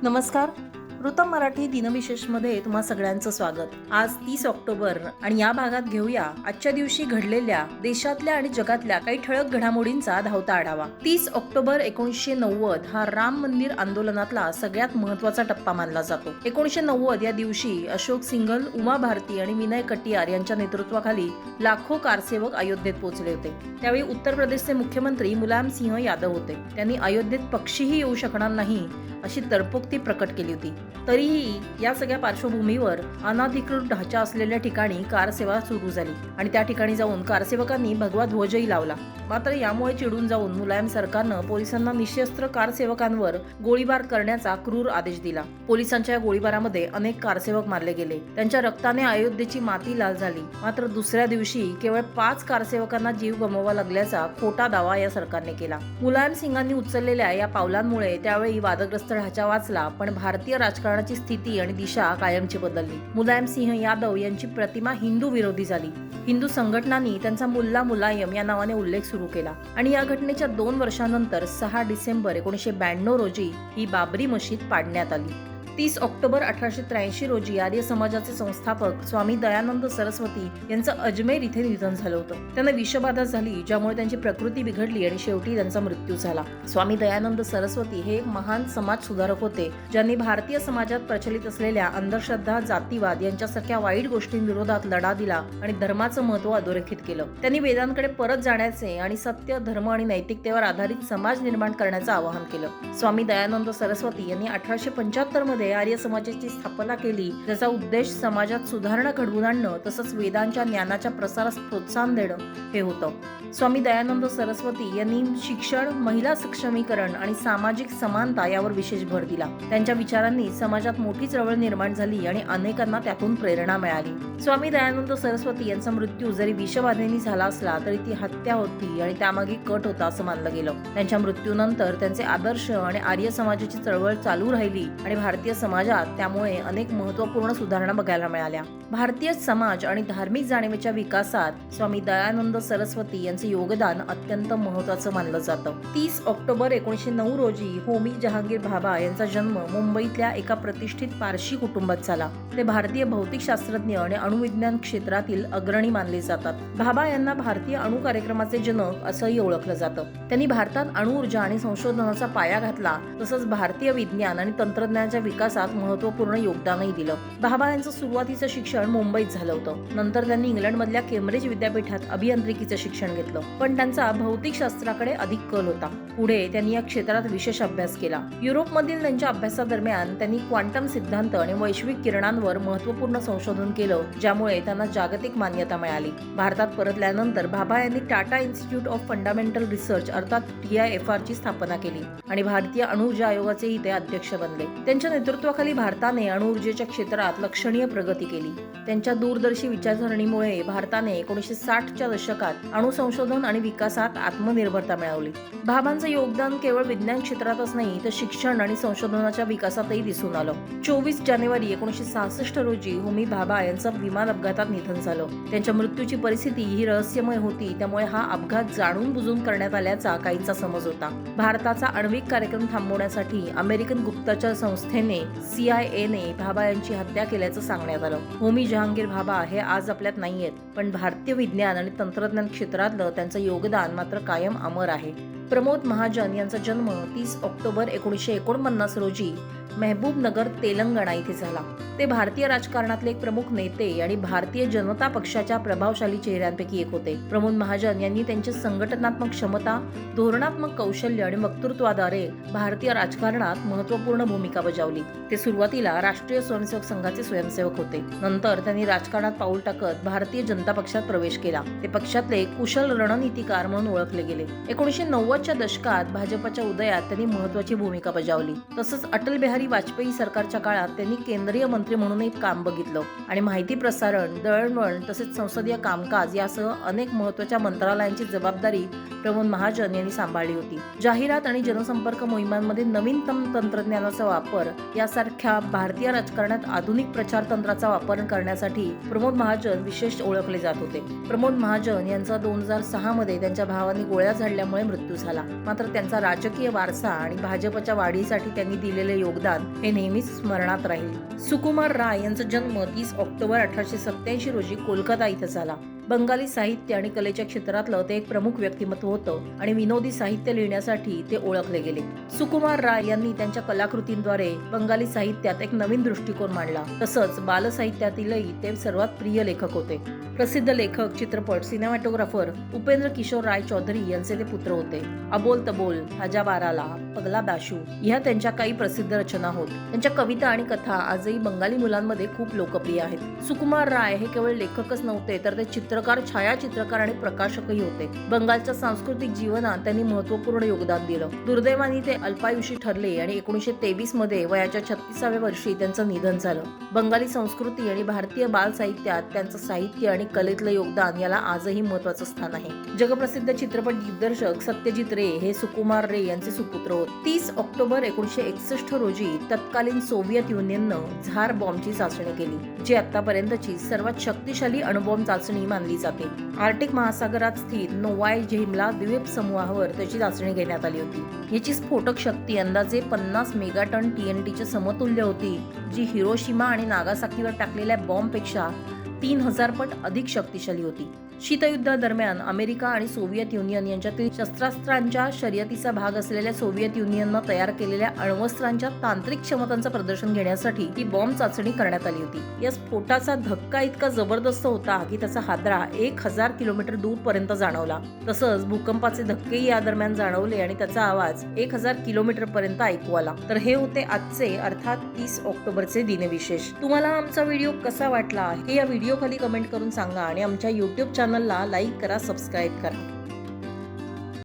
नमस्कार. वृत्तम मराठी दिनविशेषमध्ये तुम्हा सगळ्यांचं स्वागत. आज 30 ऑक्टोबर आणि या भागात घेऊया आजच्या दिवशी घडलेल्या देशातल्या आणि जगातल्या काही ठळक घडामोडींचा धावता आढावा. 30 ऑक्टोबर 1990 हा राम मंदिर आंदोलनातला सगळ्यात महत्त्वाचा टप्पा मानला जातो. 1990 या दिवशी अशोक सिंघल, उमा भारती आणि विनय कटियार यांच्या नेतृत्वाखाली लाखो कारसेवक अयोध्येत पोहोचले होते. त्यावेळी उत्तर प्रदेशचे मुख्यमंत्री मुलायम सिंह यादव होते. त्यांनी अयोध्येत पक्षीही येऊ शकणार नाही अशी तरतूद प्रकट केली होती. तरीही या सगळ्या पार्श्वभूमीवर अनधिकृत ढाचा असलेल्या ठिकाणी कारसेवा सुरू झाली आणि त्या ठिकाणी जाऊन कारसेवकांनी भगवा ध्वजही लावला. मात्र यामुळे चिडून जाऊन मुलायम सरकारनं पोलिसांना निशस्त्र कारसेवकांवर गोळीबार करण्याचा क्रूर आदेश दिला. पोलिसांच्या या गोळीबारामध्ये अनेक कारसेवक मारले गेले. त्यांच्या रक्ताने अयोध्येची माती लाल झाली. मात्र दुसऱ्या दिवशी केवळ 5 कारसेवकांना जीव गमवावा लागल्याचा खोटा दावा या सरकारने केला. मुलायम सिंगांनी उचललेल्या या पावलांमुळे त्यावेळी वादग्रस्त ढाचा वाचला, पण भारतीय राजकारणाची स्थिती आणि दिशा कायमची बदलली. मुलायम सिंह यादव यांची प्रतिमा हिंदू विरोधी झाली. हिंदू संघटनांनी त्यांचा मुल्ला मुलायम या नावाने उल्लेख सुरू केला आणि या घटनेच्या 2 वर्षांनंतर 6 डिसेंबर 1992 रोजी ही बाबरी मशीद पाडण्यात आली. 30 ऑक्टोबर 1883 रोजी आर्य समाजाचे संस्थापक स्वामी दयानंद सरस्वती यांचं अजमेर इथे निधन झालं होतं. त्यांना विषबाधा झाली, ज्यामुळे त्यांची प्रकृती बिघडली आणि शेवटी त्यांचा मृत्यू झाला. स्वामी दयानंद सरस्वती हे महान समाज सुधारक होते, ज्यांनी भारतीय समाजात प्रचलित असलेल्या अंधश्रद्धा, जातीवाद यांच्यासारख्या वाईट गोष्टींविरोधात लढा दिला आणि धर्माचं महत्त्व अधोरेखित केलं. त्यांनी वेदांकडे परत जाण्याचे आणि सत्य, धर्म आणि नैतिकतेवर आधारित समाज निर्माण करण्याचं आवाहन केलं. स्वामी दयानंद सरस्वती यांनी 1875 मध्ये आर्य समाजाची स्थापना केली, ज्याचा उद्देश समाजात सुधारणा घडवून आणणं तसंच वेदांच्या ज्ञानाच्या प्रसारास प्रोत्साहन देणं हे होतं. स्वामी दयानंद सरस्वती यांनी शिक्षण, महिला सक्षमीकरण आणि सामाजिक समानता यावर विशेष भर दिला. त्यांच्या विचारांनी समाजात मोठी चळवळ निर्माण झाली आणि अनेकांना त्यातून प्रेरणा मिळाली. स्वामी दयानंद सरस्वती यांचा मृत्यू जरी विषबाधेने झाला असला तरी ती हत्या होती आणि त्यामागे कट होता असं मानलं गेलं. त्यांच्या मृत्यूनंतर त्यांचे आदर्श आणि आर्य समाजाची चळवळ चालू राहिली आणि भारतीय समाजात त्यामुळे अनेक महत्त्वपूर्ण सुधारणा बघायला मिळाल्या. भारतीय समाज आणि धार्मिक जाणीवेच्या विकासात स्वामी दयानंद सरस्वती यांचे योगदान अत्यंत महत्त्वाचं मानलं जातं. 30 ऑक्टोबर 1909 रोजी होमी जहांगीर भाभा यांचा जन्म मुंबईतल्या एका प्रतिष्ठित पारशी कुटुंबात झाला. ते भारतीय भौतिकशास्त्रज्ञ आणि अणुविज्ञान क्षेत्रातील अग्रणी मानले जातात. भाभा यांना भारतीय अणु कार्यक्रमाचे जनक असंही ओळखलं जातं. त्यांनी भारतात अणुऊर्जा आणि संशोधनाचा पाया घातला, तसंच भारतीय विज्ञान आणि तंत्रज्ञानाच्या विकासात महत्त्वपूर्ण योगदानही दिलं. भाभा यांचं सुरुवातीचं शिक्षण मुंबईत झालं होतं. नंतर त्यांनी इंग्लंडमधल्या केम्ब्रिज विद्यापीठात अभियांत्रिकीचं शिक्षण घेतलं, पण त्यांचा भौतिकशास्त्राकडे अधिक कल होता. पुढे त्यांनी या क्षेत्रात विशेष अभ्यास केला. युरोपमधील त्यांच्या अभ्यासादरम्यान त्यांनी क्वांटम सिद्धांत आणि वैश्विक किरणांवर महत्त्वपूर्ण संशोधन केलं, ज्यामुळे त्यांना जागतिक मान्यता मिळाली. भारतात परतल्यानंतर भाभा यांनी Tata institute of fundamental research अर्थात TIFR ची स्थापना केली आणि भारतीय अणुऊर्जा आयोगाचेही ते अध्यक्ष बनले. त्यांच्या नेतृत्वाखाली भारताने अणुऊर्जेच्या क्षेत्रात लक्षणीय प्रगती केली. त्यांच्या दूरदर्शी विचारसरणीमुळे भारताने 1960च्या दशकात अणुसंशोधन आणि विकासात आत्मनिर्भरता मिळवली. भाभांचं योगदान केवळ विज्ञान क्षेत्रातच नाही तर शिक्षण आणि संशोधनाच्या विकासातही दिसून आलं. 24 जानेवारी 1966 रोजी होमी भाभा यांचं विमान अपघातात निधन झालं. त्यांच्या मृत्यूची परिस्थिती ही रहस्यमय होती, त्यामुळे हा अपघात जाणून बुजून करण्यात आल्याचा काहींचा समज होता. भारताचा आण्विक कार्यक्रम थांबवण्यासाठी अमेरिकन गुप्तचर संस्थेने CIA ने भाभा यांची हत्या केल्याचं सांगण्यात आलं. होमी जहांगीर भाभा हे आज आपल्यात नाहीयेत, पण भारतीय विज्ञान आणि तंत्रज्ञान क्षेत्रातलं त्यांचं योगदान मात्र कायम अमर आहे. प्रमोद महाजन यांचा जन्म 30 ऑक्टोबर 1949 रोजी मेहबूबनगर, तेलंगणा इथे झाला. ते भारतीय राजकारणातले एक प्रमुख नेते आणि भारतीय जनता पक्षाच्या प्रभावशाली चेहऱ्यांपैकी एक होते. प्रमोद महाजन यांनी त्यांच्या संघटनात्मक क्षमता, धोरणात्मक कौशल्य आणि वक्तृत्वाद्वारे भारतीय राजकारणात महत्त्वपूर्ण भूमिका बजावली. ते सुरुवातीला राष्ट्रीय स्वयंसेवक संघाचे स्वयंसेवक होते. नंतर त्यांनी राजकारणात पाऊल टाकत भारतीय जनता पक्षात प्रवेश केला. ते पक्षातले कुशल रणनीतिकार म्हणून ओळखले गेले. 1990च्या दशकात भाजपच्या उदयात त्यांनी महत्त्वाची भूमिका बजावली. तसंच अटल बिहारी वाजपेयी सरकारच्या काळात त्यांनी केंद्रीय मंत्री म्हणूनही काम बघितलं आणि माहिती प्रसारण, दळणवळण तसेच संसदीय कामकाज यासह अनेक महत्त्वाच्या मंत्रालयांची जबाबदारी प्रमोद महाजन यांनी सांभाळली होती. जाहिरात आणि जनसंपर्क मोहिमांमध्ये नवीन तंत्रज्ञानाचा वापर यासारख्या भारतीय राजकारणात आधुनिक प्रचार तंत्राचा वापर करण्यासाठी प्रमोद महाजन विशेष ओळखले जात होते. प्रमोद महाजन यांचा 2006 मध्ये त्यांच्या भावाने गोळ्या झाडल्यामुळे मृत्यू झाला. झाला. मात्र त्यांचा राजकीय वारसा आणि भाजपच्या वाढीसाठी त्यांनी दिलेले योगदान हे नेहमीच स्मरणात राहील. सुकुमार राय यांचा जन्म 30 ऑक्टोबर 1887 रोजी कोलकाता इथं झाला. बंगाली साहित्य आणि कलेच्या क्षेत्रातलं ते एक प्रमुख व्यक्तिमत्व होतं आणि विनोदी साहित्य लिहिण्यासाठी ते ओळखले गेले. सुकुमार राय यांनी त्यांच्या कलाकृतींद्वारे बंगाली साहित्यात एक नवीन दृष्टिकोन मांडला. तसंच बालसाहित्यातीलही ते सर्वात प्रिय लेखक होते. प्रसिद्ध लेखक, चित्रपट, सिनेमॅटोग्राफर उपेंद्र किशोर राय चौधरी यांचे ते पुत्र होते. अबोल तबोल, राजा बाराला, पगला बाशू ह्या त्यांच्या काही प्रसिद्ध रचना होत. त्यांच्या कविता आणि कथा आजही बंगाली मुलांमध्ये खूप लोकप्रिय आहेत. सुकुमार राय हे केवळ लेखकच नव्हते, तर ते चित्रकार, छायाचित्रकार आणि प्रकाशकही होते. बंगालच्या सांस्कृतिक जीवनात त्यांनी महत्त्वपूर्ण योगदान दिलं. दुर्दैवाने ते अल्पायुषी ठरले आणि 1923 मध्ये वयाच्या 36व्या वर्षी त्यांचं निधन झालं. बंगाली संस्कृती आणि भारतीय बाल साहित्यात त्यांचं साहित्य आणि कलेतलं योगदान याला आजही महत्त्वाचं स्थान आहे. जगप्रसिद्ध चित्रपट दिग्दर्शक सत्यजित रे हे सुकुमार रे यांचे सुपुत्र होते. 30 ऑक्टोबर 1961 रोजी तत्कालीन सोव्हिएत युनियननं झार बॉम्बची चाचणी केली, जी आतापर्यंतची सर्वात शक्तिशाली अणुबॉम्ब चाचणी मानली जाते. आर्टिक महासागरात स्थित नोवाय झेमला द्वीप समूहावर त्याची चाचणी घेण्यात आली होती. याची स्फोटक शक्ती अंदाजे 50 मेगाटन TNTच्या समतुल्य होती, जी हिरोशिमा आणि नागासाकीवर टाकलेल्या बॉम्बपेक्षा 3000 पट अधिक शक्तिशाली होती. शीतयुद्धादरम्यान अमेरिका आणि सोव्हिएत युनियन यांच्यातील शस्त्रास्त्रांच्या शर्यतीचा भाग असलेल्या सोव्हिएत युनियननं तयार केलेल्या अण्वस्त्रांच्या तांत्रिक क्षमतांचं प्रदर्शन घेण्यासाठी ही बॉम्ब चाचणी करण्यात आली होती. या स्फोटाचा धक्का इतका जबरदस्त होता की त्याचा हादरा 1000 किलोमीटर दूरपर्यंत जाणवला. तसंच भूकंपाचे धक्केही या दरम्यान जाणवले आणि त्याचा आवाज 1000 किलोमीटर पर्यंत ऐकू आला. तर हे होते आजचे अर्थात 30 ऑक्टोबरचे दिनविशेष. तुम्हाला आमचा व्हिडिओ कसा वाटला हे या व्हिडिओ खाली कमेंट करून सांगा आणि आमच्या YouTube चॅनलला लाईक करा, सबस्क्राईब करा.